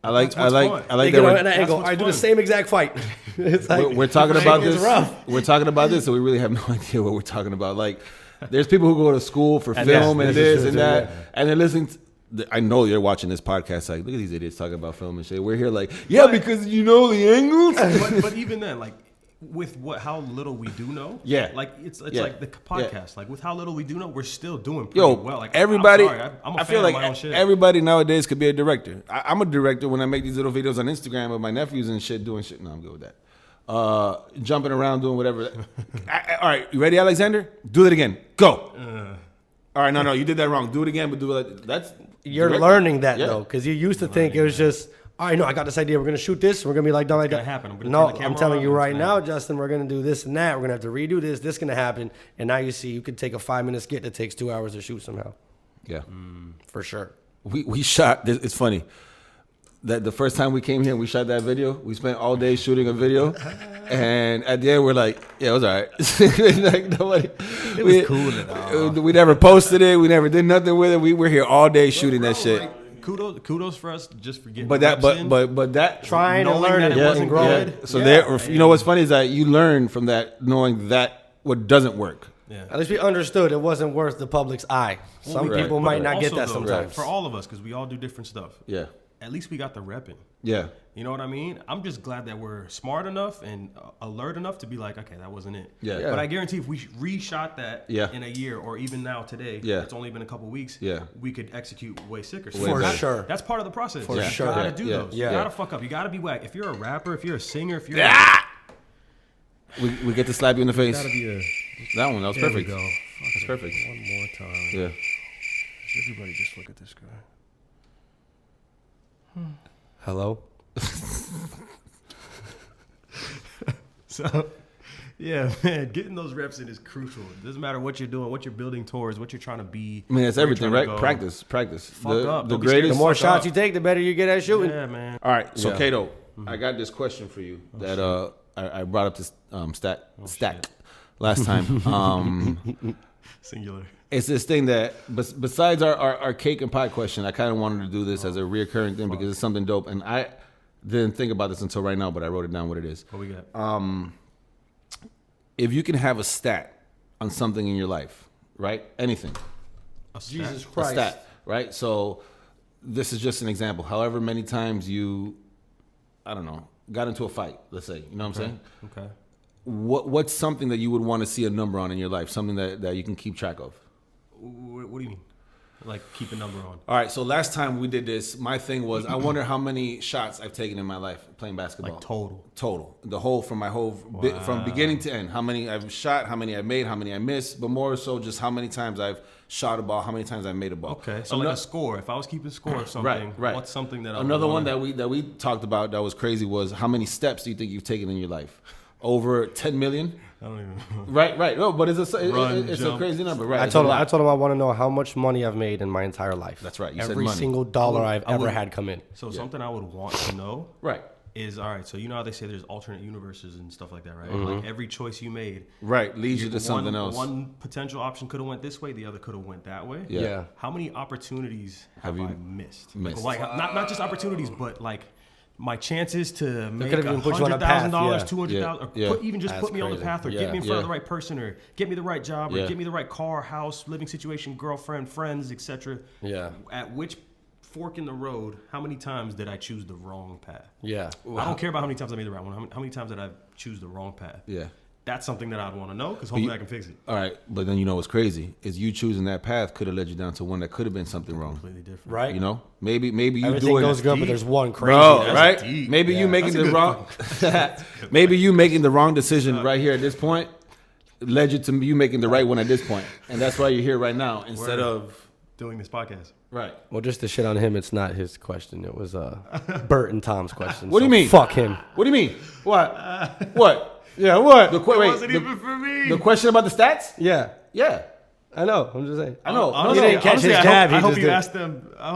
I like That's what's fun. I They like get that. on we're- an angle. what's I do the fun. same exact fight. It's like we're talking about it's this. rough. We're talking about this, so we really have no idea what we're talking about. Like, there's people who go to school for And film yes, and this is this true and too, that, yeah. and they're listening. I know you're watching this podcast. Like, look at these idiots talking about film and shit. We're here like, yeah, because you know the angles. but even then, like with how little we do know, Yeah. like it's Yeah. like the Yeah. podcast. Like with how little we do know, we're still doing pretty Yo, well. Like everybody. I'm sorry, I'm a I fan feel of my own like shit. everybody nowadays could be a director. I'm a director when I make these little videos on Instagram of my nephews and shit doing shit. No, I'm good with that. Jumping around doing whatever. All right, you ready, Alexander? Do it again. Go. All right, no, you did that wrong. Do it again, but do it. Like, that's You're directing. learning that Yeah. though, because you used to think it was just, all right, no, I got this idea. We're gonna shoot this. We're gonna be like done like gonna that. happen. I'm gonna No, turn the I'm camera telling on you and right it's now, gonna Justin. We're gonna do this and that. We're gonna have to redo this. This gonna happen. And now you see, you could take a 5-minute skit that takes 2 hours to shoot somehow, Yeah. for sure. We shot. It's funny that the first time we came here, and we shot that video. We spent all day shooting a video, and at the end, we're like, "Yeah, it was all right." Like nobody. It was cool at all. We never posted it. We never did nothing with it. We were here all day shooting that shit. Like, kudos for us just for getting. But that, reps in. but that Trying and Knowing that learning it yeah, wasn't and growing. good. So Yeah. there, you know what's funny is that you learn from that, knowing that what doesn't work. Yeah. At least we understood it wasn't worth the public's eye. Some Right. people But might not get also, that though, sometimes. For all of us, because we all do different stuff. Yeah, At least we got the repping. yeah. You know what I mean? I'm just glad that we're smart enough and alert enough to be like, okay, that wasn't it. Yeah. Yeah. But I guarantee if we reshot that Yeah. in a year or even now today, Yeah. it's only been a couple weeks, Yeah. we could execute way sicker. So For that's- sure. That's part of the process. For you sure. gotta Yeah. do Yeah. those. Yeah. You gotta fuck up. You gotta be whack. If you're a rapper, if you're a singer, if you're We get to slap you in the face. gotta be a That one, that was there perfect. we go. That's perfect. One more time. Yeah. Everybody just look at this guy. Hello. So, yeah, man, getting those reps in is crucial. It doesn't matter what you're doing, what you're building towards, what you're trying to be. I mean, it's where you're everything, trying right? to go. Practice. Fuck up. The Don't be scared to greatest. The more fuck shots up. you take, the better you get at shooting. Yeah, man. All right, so Yeah. Kato, I got this question for you that I brought up this stack last time. Singular. It's this thing that besides our cake and pie question, I kind of wanted to do this as a reoccurring thing because it's something dope, and I didn't think about this until right now, but I wrote it down what it is. What we got? If you can have a stat on something in your life, right? Anything. Jesus A Christ. stat, right? So this is just an example. However many times you, I don't know, got into a fight, let's say, you know what I'm saying? Okay. What's something that you would want to see a number on in your life? Something that you can keep track of? What do you mean? Like keep a number on? All right, so last time we did this, my thing was I wonder how many shots I've taken in my life playing basketball. Like total. Total. The whole, from my whole, from beginning to end. How many I've shot, how many I've made, how many I missed, but more so just how many times I've shot a ball, how many times I've made a ball. Okay. So like a score. If I was keeping score of something, Right. what's something that I Another would one wanna- that we talked about that was crazy was how many steps do you think you've taken in your life? Over 10 million? I don't even know. Right. No, but it's a Run, it's a jump. crazy number, right? I It's told a him lot. I want to know how much money I've made in my entire life. That's right. You said Every money. single dollar I've I ever would- had come in. So something I would want to know Right. is all right. So you know how they say there's alternate universes and stuff like that, right? Mm-hmm. Like every choice you made, Right, leads you to something else. One potential option could have went this way, the other could have went that way. Yeah. How many opportunities have you I missed? missed? Like not just opportunities, but like my chances to make could've even put you on a path, $100,000, yeah. $200,000, or Yeah. put That's me on the crazy. path, or Yeah. get me in front of Yeah. the right person, or get me the right job, or Yeah. get me the right car, house, living situation, girlfriend, friends, etc. Yeah. At which fork in the road, how many times did I choose the wrong path? Yeah. I don't care about how many times I made the right one. How many times did I choose the wrong path? Yeah. That's something that I'd want to know because hopefully you- I can fix it. All right, but then you know what's crazy is you choosing that path could have led you down to one that could have been something wrong. Completely different. Right. You know, maybe you Everything doing goes good, but deep. there's one crazy. bro, That's right? deep. Maybe you making That's a the good wrong, maybe you making the wrong decision right here at this point led you to you making the right one at this point, and that's why you're here right now instead Word. of Doing this podcast. right. Well, just to shit on him, it's not his question. It was Bert and Tom's question. What do you mean? Fuck him. What do you mean? What? What? Yeah, what? It Wait, wasn't even for me. the question about the stats? Yeah, Yeah, I know. I'm just saying. I know. Honestly, He didn't catch his jab, he I hope just you did. asked them. I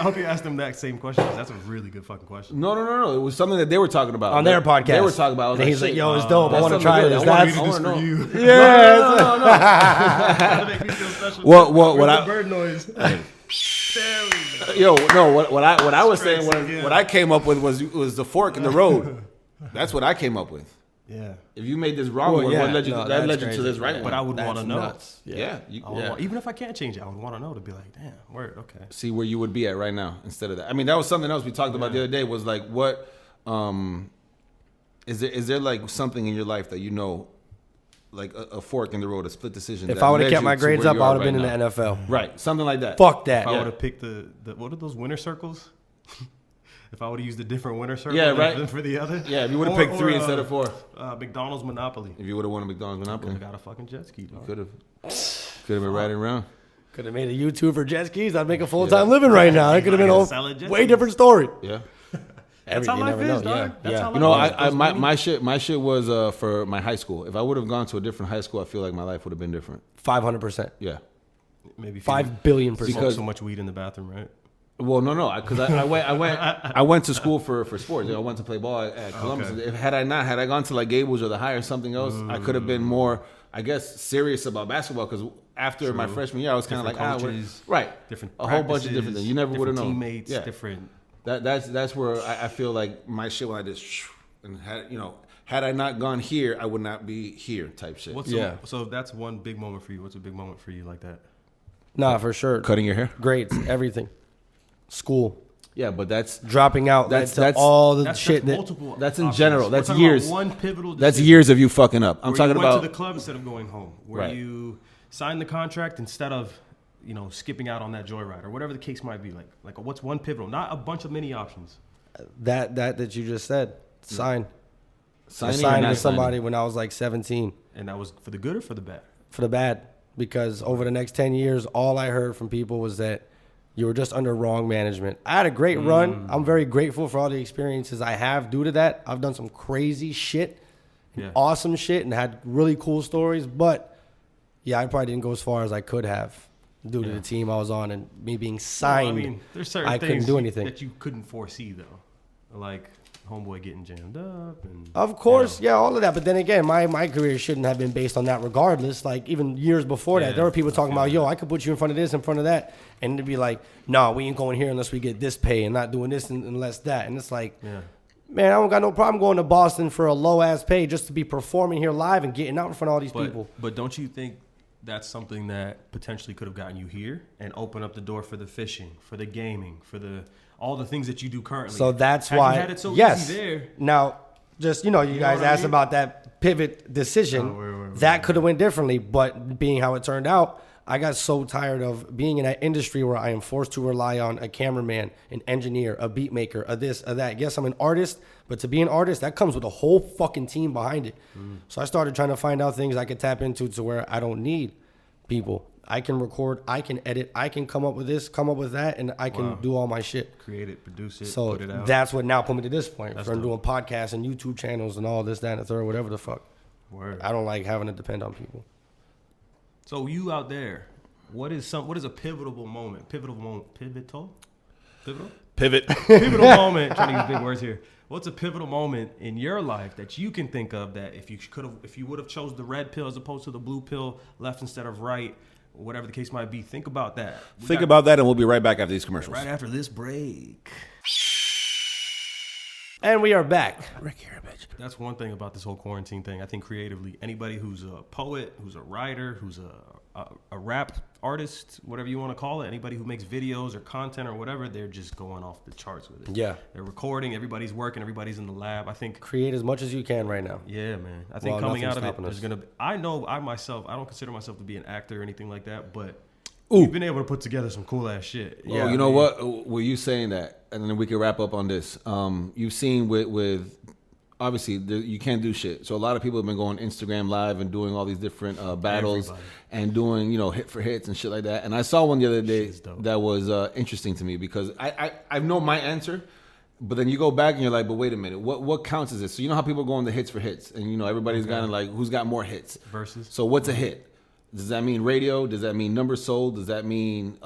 hope you asked them that same question. 'Cause that's a really good fucking question. No. It was something that they were talking about On their podcast. They were talking about. I was And like, he's like, shit, yo, it's dope. I that's want to something try good. this. I wanna That's do this for you. Yeah. That'll make me feel special. What Where's I- the bird noise? There we go. Yo, no. What I was saying Straight was again. what I came up with was the fork in the road. That's what I came up with. Yeah, If you made this wrong Well, one, yeah, what led you? no, that that's led you to crazy. this right Yeah. one. but I would want to That's know. nuts. Yeah. I would want, even if I can't change it, I would want to know to be like, damn, word, okay. See where you would be at right now instead of that. I mean, that was something else we talked about the other day. Was like, what is there like something in your life that you know, like a fork in the road, a split decision? If that I would have led kept you my to grades where up, you I are would have been right in the now? NFL. Right, something like that. Fuck that. If I would have picked the what are those winner circles? If I would have used a different winner circle Yeah, right. than for the other. Yeah, if you would have Or- picked 3 or, instead of 4. McDonald's Monopoly. If you would have won a McDonald's I Monopoly, got a fucking jet ski, dog. could have been riding around. Could have made a YouTube for jet skis. I'd make a full time living right now. That could have been a Selling jet way skis. different story. Yeah. That's how You life never is, know. dog. Yeah, That's yeah. how life You know, is. my shit was for my high school. If I would have gone to a different high school, I feel like my life would have been different. 500%. Yeah. Maybe 5 billion smoke percent. so much weed in the bathroom, right? Well, no, because I went to school for sports. I went to play ball at Columbus. Okay. If had I gone to like Gables or the High or something else, I could have been more, I guess, serious about basketball. Because after my freshman year, I was kind of like, Different we're- coaches, right, different a whole bunch of practices, different things. You never would have known. Teammates, Yeah. different. That's where I feel like my shit when I just and had I not gone here, I would not be here type shit. Yeah. So if that's one big moment for you. What's a big moment for you like that? Nah, for sure. Cutting your hair? Grades, everything. School. Yeah, but that's Dropping out. That's- That's that's- all the That's shit that. multiple. that's in options. general. We're That's talking about years. one pivotal. that's decision years of you fucking up. I'm where talking you went about to the club instead of going home. Where Right. you signed the contract instead of skipping out on that joyride or whatever the case might be. Like what's one pivotal? Not a bunch of mini options. That you just said. Sign. I signing or signed not with somebody signing? when I was like 17 And that was for the good or for the bad. for the bad. Because over the next 10 years, all I heard from people was that you were just under wrong management. I had a great run. I'm very grateful for all the experiences I have due to that. I've done some crazy shit, Yeah. awesome shit, and had really cool stories. But yeah, I probably didn't go as far as I could have due to the team I was on and me being signed. Well, I mean, there's certain I things couldn't do anything. that you couldn't foresee though, like homeboy getting jammed up and. Of course, yeah, all of that. But then again, my career shouldn't have been based on that regardless. Like, even years before that, Yeah, there were people I talking feel about, that. yo, I could put you in front of this, in front of that. And it'd be like, no, we ain't going here unless we get this pay and not doing this unless that. And it's like, Yeah. man, I don't got no problem going to Boston for a low-ass pay just to be performing here live and getting out in front of all these people. But don't you think that's something that potentially could have gotten you here and opened up the door for the fishing, for the gaming, for the all the things that you do currently? So that's Had why, you had it so yes. easy there. Now, just, you know guys what I asked mean? about that pivot decision. Oh, wait. That could have went differently, but being how it turned out, I got so tired of being in that industry where I am forced to rely on a cameraman, an engineer, a beat maker, a this, a that. Yes, I'm an artist, but to be an artist, that comes with a whole fucking team behind it. So I started trying to find out things I could tap into to where I don't need people. I can record, I can edit, I can come up with this, come up with that, and I can do all my shit. Create it, produce it, So put it out. that's what now put me to this point. That's From doing dope. podcasts and YouTube channels and all this, that, and the third, whatever the fuck. Word. I don't like having to depend on people. So you out there, what is a pivotal moment? Pivotal? pivot. Pivotal moment. Trying to use big words here. What's a pivotal moment in your life that you can think of that if you would have chose the red pill as opposed to the blue pill, left instead of right, whatever the case might be, think about that. Think about that, and we'll be right back after these commercials. Right after this break. And we are back. That's one thing about this whole quarantine thing. I think creatively, anybody who's a poet, who's a writer, who's a rap artist, whatever you want to call it, anybody who makes videos or content or whatever, they're just going off the charts with it. Yeah. They're recording, everybody's working, everybody's in the lab. I think Create as much as you can right now. yeah, man. I think Well, coming out nothing's of it, stopping there's us. gonna. I know I myself, I don't consider myself to be an actor or anything like that, but we've been able to put together some cool ass shit. Oh, you know what? Were you saying that? And then we can wrap up on this. You've seen with obviously you can't do shit. So a lot of people have been going Instagram live and doing all these different battles and doing hit for hits and shit like that. And I saw one the other day that was interesting to me because I know my answer. But then you go back and you're like, but wait a minute, what counts as this? So you know how people go on the hits for hits, and everybody's kind of like, who's got more hits? Versus. So what's a hit? Does that mean radio? Does that mean numbers sold? Does that mean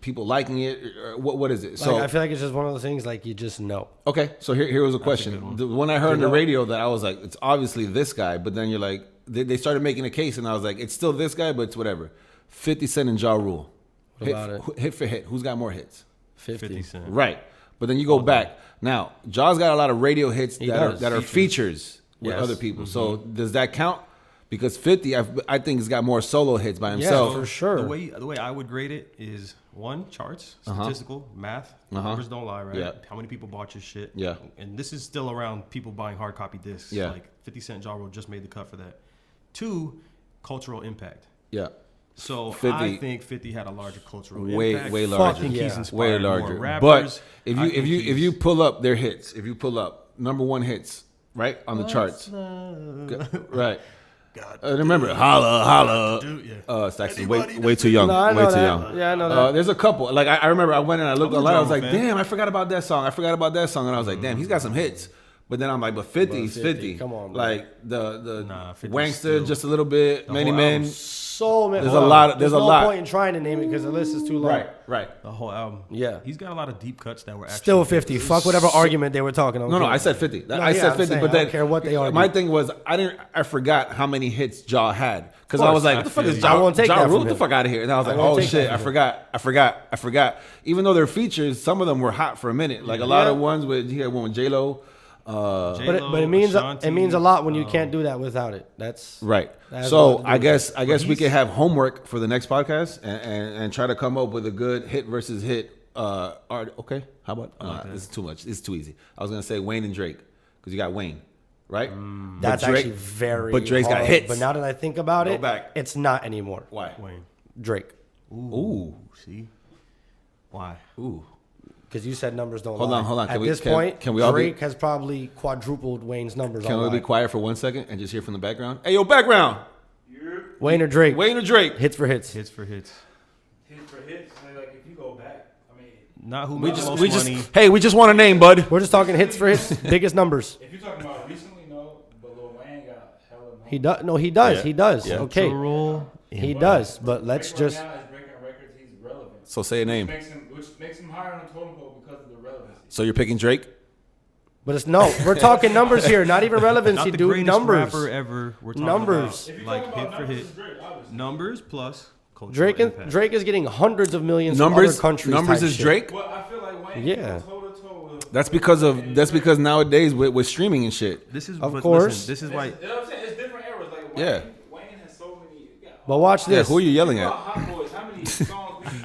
people liking it? Or what is it? So I feel like it's just one of those things like you just know. okay, so here was a question. The one I heard on the radio that I was like, it's obviously this guy, but then you're like, they started making a case, and I was like, it's still this guy, but it's whatever. 50 Cent and Ja Rule. What about it? Hit for hit. Who's got more hits? 50 Cent. Right. But then you go back. Now, Ja's got a lot of radio hits that are features with Yes. other people. So does that count? Because 50, I think, has got more solo hits by Yeah, himself. for sure. The way I would grade it is one, charts, statistical, math. Numbers don't lie, right? Yeah. How many people bought your shit? Yeah. And this is still around people buying hard copy discs. Yeah. Like 50 Cent, Ja Rule just made the cut for that. Two, cultural impact. Yeah. So 50 I think 50 had a larger cultural Way impact. larger. I think he's Yeah. inspired Way more larger. rappers. But I think if he's- you pull up their hits, if you pull up number one hits, right, on the charts. Right. Remember, holla. Stacks is way too young. No, I way know too that. young. Yeah, I know that. There's a couple. Like I remember, I went and I looked I'm a online. I was drama like, fan. damn, I forgot about that song. And I was like, damn, he's got some hits. But then I'm like, but 50, 50. Come on, man. Like the 50 Wankster, still- just a little bit. Many whole Men. album's So many. There's a lot. There's a no lot. point in trying to name it because the list is too long. Right. The whole album. Yeah. He's got a lot of deep cuts that were actually Still 50. Fuck whatever argument they were talking about. No, I said 50. No, I yeah, said I'm 50, saying, but I then don't care what they argue. my thing was I forgot how many hits Ja had because I course. was like, I what the fuck feel is you. Ja? I won't take Ja that Rule, from get the him. fuck out of here. And I was like, won't oh take shit, that I from forgot. Even though they're features, some of them were hot for a minute. Like a lot of ones with you had one with J Lo. But it means a lot when you can't do that without it. That's Right. That has a So lot to do I with guess we can have homework for the next podcast and try to come up with a good hit versus hit art. Okay, how about this is too much. This is too easy. I was gonna say Wayne and Drake because you got Wayne, right? That's But Drake- actually very. But Drake's got hard. hits. But now that I think about Go it, back. it's not anymore. Why? Wayne. Drake, Ooh. See? Why? Ooh. because you said numbers don't Hold lie. on. At Can we- this can- point, can we all be- Drake has probably quadrupled Wayne's numbers. Can we online. be quiet for 1 second and just hear from the background? Hey, yo, background. Wayne or Drake? Wayne or Drake? Hits for hits. Hits for hits. Hit for hits. Like if you go back, I mean, Not who We made the most just money. hey, we just want a name, bud. We're just talking hits for hits, biggest numbers. if you're talking about recently, no, but Lil Wayne got hella money. He does. No, he does. Yeah. He does. Yeah. Okay, Cultural he does. But let's Drake just. right now is breaking records. He's relevant. So say a name. Which makes him higher on the totem pole because of the relevancy. So you're picking Drake? But it's no. We're talking numbers here, not even relevancy, Not the dude. greatest Numbers. rapper ever. We're talking Numbers. If you're about, like talking hit about for numbers, hit. it's Drake, obviously. Numbers plus cultural Drake impact. is getting hundreds of millions from Numbers. other countries. Numbers type is shit. Drake. Well, I feel like Wayne Yeah. goes toe to toe with. That's because nowadays with streaming and shit. This is Of but course. Listen, this is why. You know what I'm saying? It's different eras. Like Yeah. Wayne has so many. But watch Yeah, this. who are you yelling Think at? about Hot Boys. How many songs?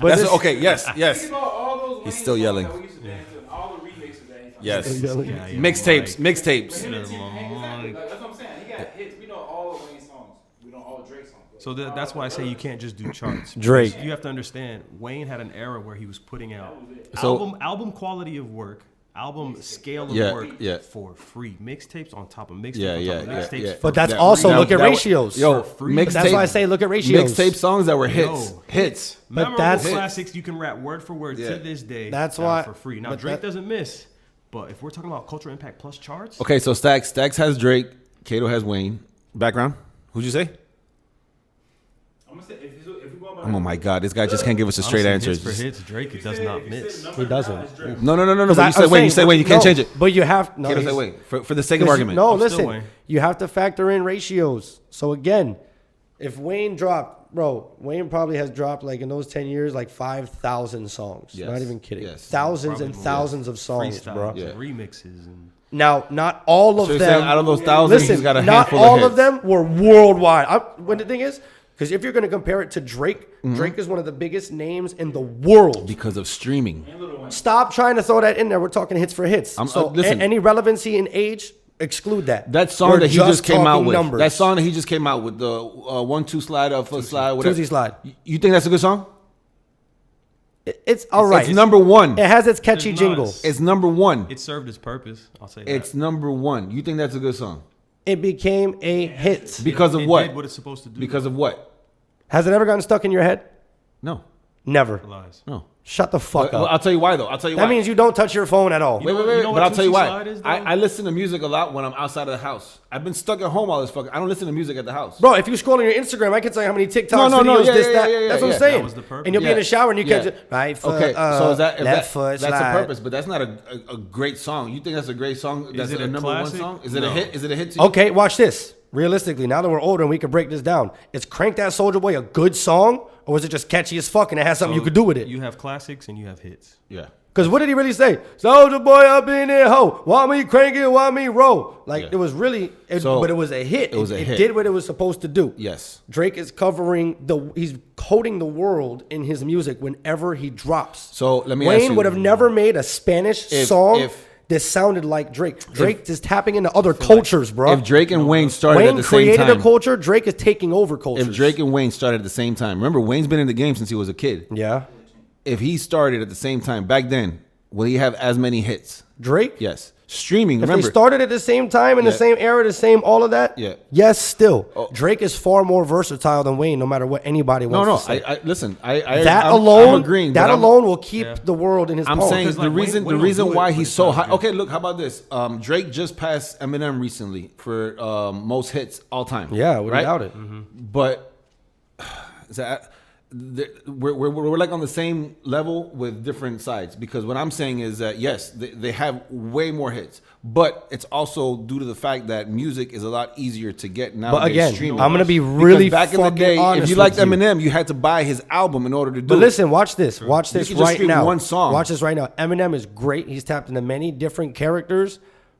But That's this- okay. Yes. Think about all those. He's Wayne still songs yelling. That we used to dance to, and all the remixes that he done. Yes. Still yelling. Yeah, yeah, Mixtapes. like- Mixtapes. Him and T-Pain, exactly. Like, that's what I'm saying. He got hits. We know all of Wayne's songs. We know all of Drake's songs. So that's why I say you can't just do charts. Drake. You have to understand, Wayne had an era where he was putting out So- album quality of work, album scale of Yeah, work yeah. for free. Mixtapes on top of mixtapes Yeah, on yeah, top of yeah, mixtapes. yeah. for But that's free. also look at That- ratios. Yo, free. mixtape. That's why I say look at ratios. Mixtape songs that were hits. Yo. Hits. But Memorable that's- classics you can rap word for word Yeah. to this day. That's now why- for free. Now but Drake that- doesn't miss, but if we're talking about cultural impact plus charts, Okay, so Stacks has Drake. Kato has Wayne. Background. Who'd you say? I'm gonna say if we're Oh my God, this guy just can't give us a straight answer. Hits for hits, Drake does not miss. He doesn't. No. But you I'm said Wayne. You saying, said Wayne. You can't no, change it. But you have no. You can't say he's- Wayne for the sake of 'cause argument. No, I'm still listen. Wayne. You have to factor in ratios. So again, if Wayne dropped, bro, Wayne probably has dropped like in those 10 years like 5,000 songs. Yes. Not even kidding. Yes. Thousands Probably and more. thousands of songs, Freestyles, bro. and remixes, and Now, not all of So you're them. saying out of those thousands, listen, he's got a not handful all of of hits. them were worldwide. When the thing is, because if you're going to compare it to Drake, Drake is one of the biggest names in the world. Because of streaming. Stop trying to throw that in there. We're talking hits for hits. So listen. any relevancy in age, exclude that. That song We're that he just came out talking with. numbers. That song that he just came out with, the 1-2 slide, up foot slide, whatever. Tuesday Slide. You think that's a good song? It's all right. It's number one. It has its catchy It's jingle. nice. It's number one. it served its purpose. I'll say that. It's number one. You think that's a good song? It became a hit. Because of It what? did what it's supposed to do. Because of what? Has it ever gotten stuck in your head? No. Never. Lies. No. Shut the fuck Well, up. I'll tell you why, though. I'll tell you why. That means you don't touch your phone at all. Wait. You know But what I'll tell you Tootsie why. Slide is, though? I listen to music a lot when I'm outside of the house. I've been stuck at home all this fucking. I don't listen to music at the house. Bro, if you scroll on your Instagram, I can tell you how many TikToks, No, videos, yeah, this, yeah, that. yeah, That's what yeah. I'm saying. That was the purpose. And you'll be in the shower and you Yeah. catch it. Right foot, Okay, so is that if left foot that's slide. the purpose? But that's not a great song. You think that's a great song? That's it a a number classic? one song? Is it No. a hit? Is it a hit to you? Okay, watch this. Realistically, now that we're older and we can break this down, is Crank That Soldier Boy a good song? Or was it just catchy as fuck and it has something you could do with it? You have classics and you have hits. Yeah. Because what did he really say? Soldier Boy up in there, ho. Want me crank it, want me roll. Like, Yeah. it was really, So, but it was a hit. it was a It hit. did what it was supposed to do. Yes. Drake is he's coding the world in his music whenever he drops. So, let me ask Wayne you- would have never made a Spanish If- song if- that sounded like Drake. Drake is tapping into other cultures, bro. If Drake and Wayne started Wayne at the same created time, a culture, Drake is taking over cultures. if Drake and Wayne started at the same time, remember Wayne's been in the game since he was a kid. Yeah. If he started at the same time back then, will he have as many hits? Drake? Yes. Streaming. If remember, they started at the same time in the Yeah. same era, the same all of that, Yeah. yes, still. Oh. Drake is far more versatile than Wayne, no matter what anybody no, wants no. to say. I listen. that I'm alone, agreeing. that but I'm- alone will keep Yeah. the world in his I'm palm. saying Because, the like, Wayne- reason Wayne the don't reason do it, why but he's it's so not high. good. Okay, look, how about this? Drake just passed Eminem recently for most hits all time. Yeah, without it. But is that we're like on the same level with different sides, because what I'm saying is that yes, they have way more hits, but it's also due to the fact that music is a lot easier to get now. But again, streaming. I'm gonna be Because really back in the fucking day, if honest you liked with you. Eminem, you had to buy his album in order to do But it. listen, watch this. Watch this can just right stream now. one song. Watch this right now. Eminem is great. He's tapped into many different characters.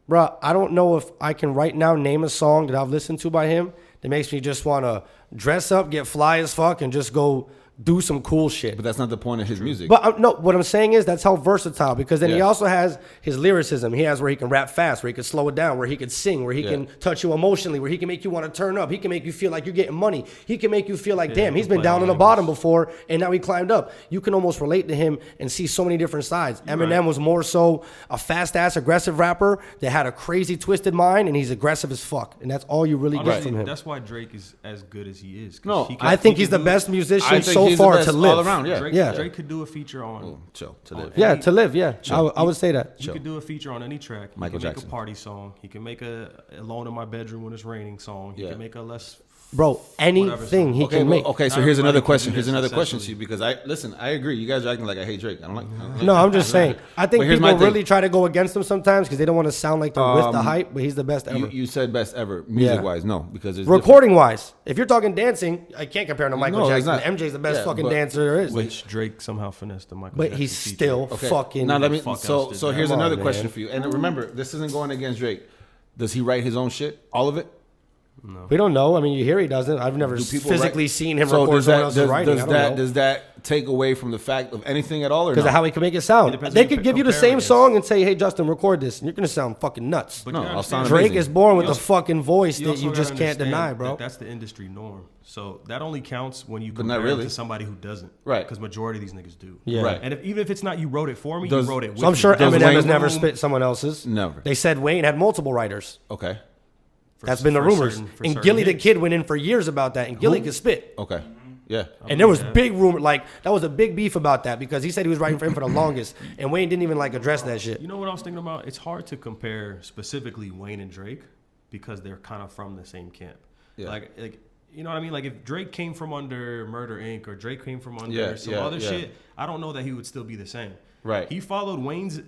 Bruh, I don't know if I can right now name a song that I've listened to by him that makes me just want to dress up, get fly as fuck, and just go do some cool shit. But that's not the point of his music. But no, what I'm saying is that's how versatile, because then he Yeah. also has his lyricism. He has where he can rap fast, where he can slow it down, where he can sing, where he Yeah. can touch you emotionally, where he can make you want to turn up. He can make you feel like you're getting money. He can make you feel like, damn, he he's can been play down all on the angles. bottom before, and now he climbed up. You can almost relate to him and see so many different sides. Eminem right. was more so a fast-ass, aggressive rapper that had a crazy, twisted mind, and he's aggressive as fuck. And that's all you really get Honestly, from him. that's why Drake is as good as he is. 'cause No, he can- I think he he's can the do- best I musician think so he's the far best to live. all around. Yeah. Drake, Yeah. Drake could do a feature on. Chill to live. Yeah, to live, yeah. I would say that. You could do a feature on any track. He Michael can make Jackson. a party song. He can make a Alone in My Bedroom When It's Raining song. He Yeah. can make a less. Bro, anything he Okay, can make. okay. So Not here's another everybody can question. do Here's this another question to you, successfully. because I agree. You guys are acting like I hate Drake. I don't like. No, I'm just saying. I think But here's people my thing. really try to go against him sometimes because they don't want to sound like they're with the hype, but he's the best ever. You said best ever, music wise. No, because there's Recording wise, if you're talking dancing, I can't compare him to Michael No, it's Jackson. not. MJ's the best Yeah, fucking but- dancer there is. Which Drake somehow finessed the Michael But Jackson he's feature. still Okay. fucking. Now let me. fuck So else so did here's that? another Come on, question man. for you. And remember, this isn't going against Drake. Does he write his own shit? All of it? We don't know. I mean, you hear he doesn't. I've never Do people physically write- seen him So record does someone that else's does, writing. does I don't that know. does that take away from the fact of anything at all, or Because no? of how he can make it sound. depends They who you could give you the compare same against. song and say, "Hey, Justin, record this," and you're gonna sound fucking nuts. But No, you I'll understand- sound Drake amazing. is born with You a fucking voice that also you just gotta can't deny, understand bro. that that's the industry norm. So that only counts when you But compare not it really. to somebody who doesn't. Right. Because majority of these niggas do. Yeah. Right. And even if it's not you wrote it for me, Does- you wrote it with So I'm sure me. Does Eminem Wayne- has never spit someone else's. Never. They said Wayne had multiple writers. Okay. That's been the for rumors. certain- for And certain Gilly the hits. Kid went in for years about that, and Gilly could spit. Okay. Yeah. And there was big rumor, like that was a big beef about that because he said he was writing for him for the longest, and Wayne didn't even like address that shit. You know what I was thinking about? It's hard to compare specifically Wayne and Drake because they're kind of from the same camp. Yeah. Like You know what I mean? Like if Drake came from under Murder Inc. or Drake came from under Yeah, some yeah, other yeah. shit, I don't know that he would still be the same. Right. He followed Wayne's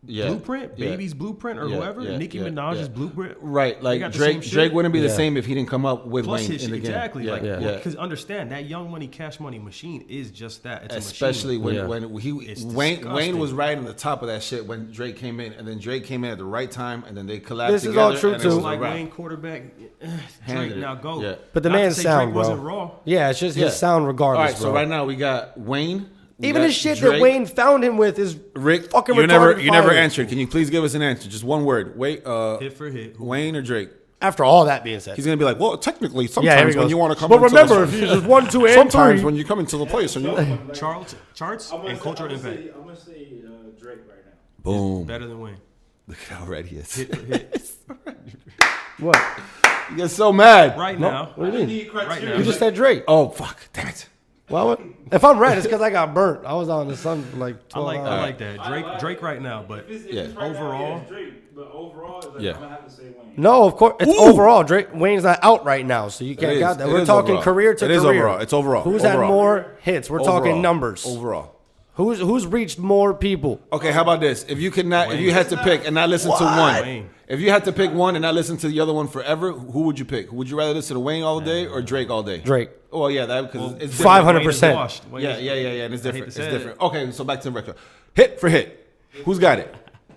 Yeah, blueprint, yeah. Baby's blueprint, or Yeah, whoever, yeah, Nicki yeah, Minaj's yeah. blueprint. Right, They like got the same Drake. shit. Drake wouldn't be the Yeah. same if he didn't come up with Plus Wayne his in the shit, game. exactly. Yeah, Like, yeah. because understand that Young Money, Cash Money machine is just that. It's Especially a machine. when he It's Wayne disgusting. was right on the top of that shit when Drake came in, and then Drake came in at the right time, and then they collabed This is together. all true, and it too. was It's a like wrap. Wayne quarterback. Handed Drake it. now go. Yeah. But the Not to man's say sound, Drake bro. wasn't raw. Yeah, it's just Yeah. his sound regardless, All right, so bro. right now we got Wayne. we Even got the shit Drake. that Wayne found him with is Rick, fucking you never retarded fire. answered. Can you please give us an answer? Just one word. Wait, Hit for hit. Wayne or Drake? After all that being said. He's gonna be like, well, technically, Yeah, here he sometimes when goes. you want to come, But into remember, the- if you just 1, 2, and sometimes 3. when you come into the place and you Charts and cultural impact. I'm gonna say Drake right now. boom, Better than Wayne. look at how red he is. Hit for hit. What? He gets so mad. Right now. What do you mean? Need Right criteria. You just said Drake. Oh fuck, damn it. Well, if I'm red, it's because I got burnt. I was out in the sun for like I 12 like hours. I like that. Drake right now, but Yeah. If it's right now, Overall- it's Drake, but overall, it's like, Yeah. I'm gonna have to say Wayne. No, of course. It's Ooh. overall. Drake Wayne's not out right now, so you can't is. count that. It We're is talking overall. career to It career. is overall. It's overall. Who's had Overall. more hits? We're talking Overall. numbers. Overall. Who's reached more people? Okay, how about this? If you could not, if you had to pick and not listen to one, Wayne. if you had to pick one and not listen to the other one forever, who would you pick? Would you rather listen to Wayne all day or Drake all day? Drake. Oh yeah, that because it's different. 500%. Wayne is washed. Wayne Yeah, is- yeah, yeah, yeah. And it's I hate different. to It's say it. different. Okay, so back to the record. Hit for hit. Who's got it?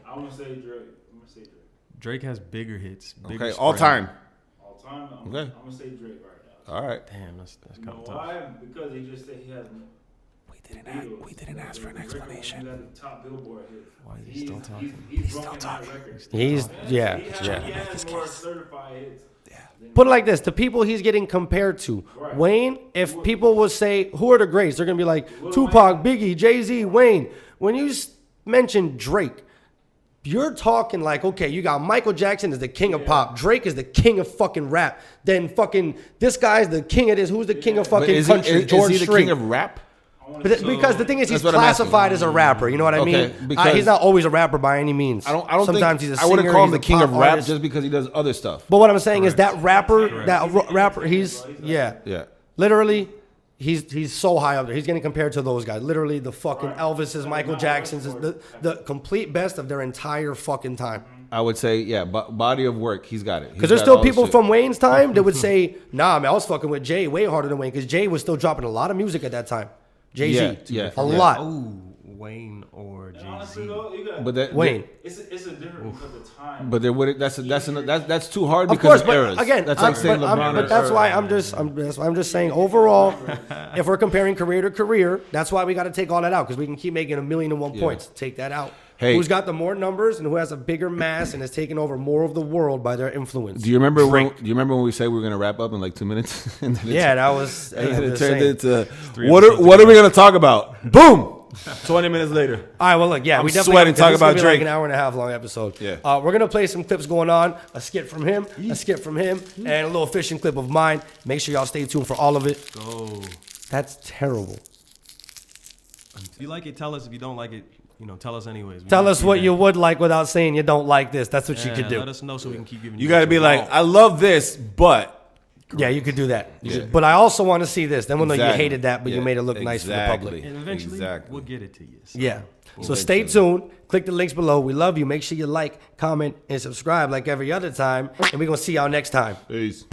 I'm gonna say Drake. I'm gonna say Drake. Drake has bigger hits. Bigger Okay, all spread. time. All time. I'm Okay. gonna say Drake right now. All right. Damn, that's You kind know of tough. why? Because he just said he has. We didn't ask for an He explanation. got the top Billboard hit. Why is he still talking? He's broken that record. He's yeah. He has more certified hits. Put it like this: the people he's getting compared to, Right. Wayne. If people would say who are the greats, they're gonna be like Tupac, Biggie, Jay-Z, Wayne. When you mention Drake, you're talking like, okay, you got Michael Jackson is the king of pop, Drake is the king of fucking rap, then fucking this guy's the king of this. Who's the king of But fucking is country? he George the Strait. king of rap? Because the thing is, he's That's what I'm asking. classified as a rapper. You know what I Okay, mean? because- He's not always a rapper by any means. I don't Sometimes think he's a I wouldn't singer, call him he's the a king pop of rap artist. just because he does other stuff. But what I'm saying is that rapper, rapper, he's Yeah. literally, he's so high up there. He's getting compared to those guys. Literally, the fucking Elvises, Michael Jacksons, is the complete best of their entire fucking time. I would say, yeah, body of work, he's got it. Because there's still people from Wayne's time that would say, nah, man, I was fucking with Jay way harder than Wayne. Because Jay was still dropping a lot of music at that time. Jay-Z. Yeah, a yeah. lot. Ooh, Wayne or Honestly, Jay-Z. though, you got. But that, Wayne. It's a different because of time. But there would that's too hard Of because course, of but eras. again, that's like saying LeBron. but that's why I'm just saying overall, if we're comparing career to career, that's why we got to take all that out because we can keep making 1,000,001 points. Take that out. Hey. Who's got the more numbers and who has a bigger mass and has taken over more of the world by their influence? Do you remember when we said we were gonna wrap up in like 2 minutes? And then Yeah, that was. and then I'm it just turned saying. into what are we gonna talk about? Boom. 20 minutes later. All right, well, look, yeah, I'm we definitely sweating talking this is gonna about be like Drake. an hour and a half long episode. Yeah. We're gonna play some clips going on, a skit from him, a skit from him, and a little fishing clip of mine. Make sure y'all stay tuned for all of it. Go. That's terrible. If you like it, tell us. If you don't like it, tell us anyways. We Tell want us what feedback. you would like without saying you don't like this. That's what you Yeah, could do. Let us know so we can keep giving You gotta be like, what I love this, but Yeah, you could do that. Yeah. But I also want to see this. Then we'll know you Exactly. hated that, but you Yeah, made it look nice for the public. exactly. And eventually, Exactly. we'll get it to you. So. Yeah. So stay tuned. Click the links below. We love you. Make sure you like, comment, and subscribe like every other time. And we're going to see y'all next time. Peace.